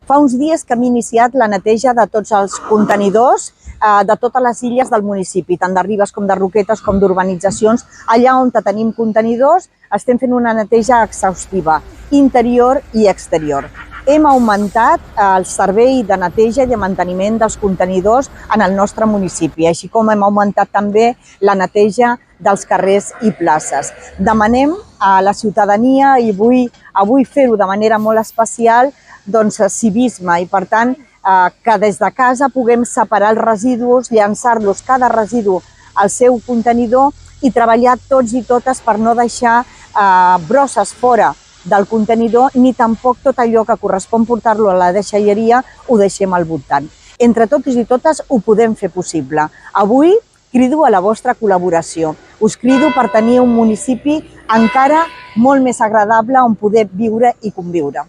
Fa uns dies que hem iniciat la neteja de tots els contenidors de totes les illes del municipi, tant de Ribes com de Roquetes com d'urbanitzacions. Allà on tenim contenidors estem fent una neteja exhaustiva, interior i exterior. Hem augmentat el servei de neteja i de manteniment dels contenidors en el nostre municipi, així com hem augmentat també la neteja dels carrers i places. Demanem a la ciutadania, i avui fer-ho de manera molt especial, civisme i, per tant, que des de casa puguem separar els residus, llançar-los cada residu al seu contenidor i treballar tots i totes per no deixar brosses fora del contenidor ni tampoc tot allò que correspon portar-lo a la deixalleria ho deixem al voltant. Entre tots i totes ho podem fer possible. Avui crido a la vostra col·laboració. Us crido per tenir un municipi encara molt més agradable on poder viure i conviure.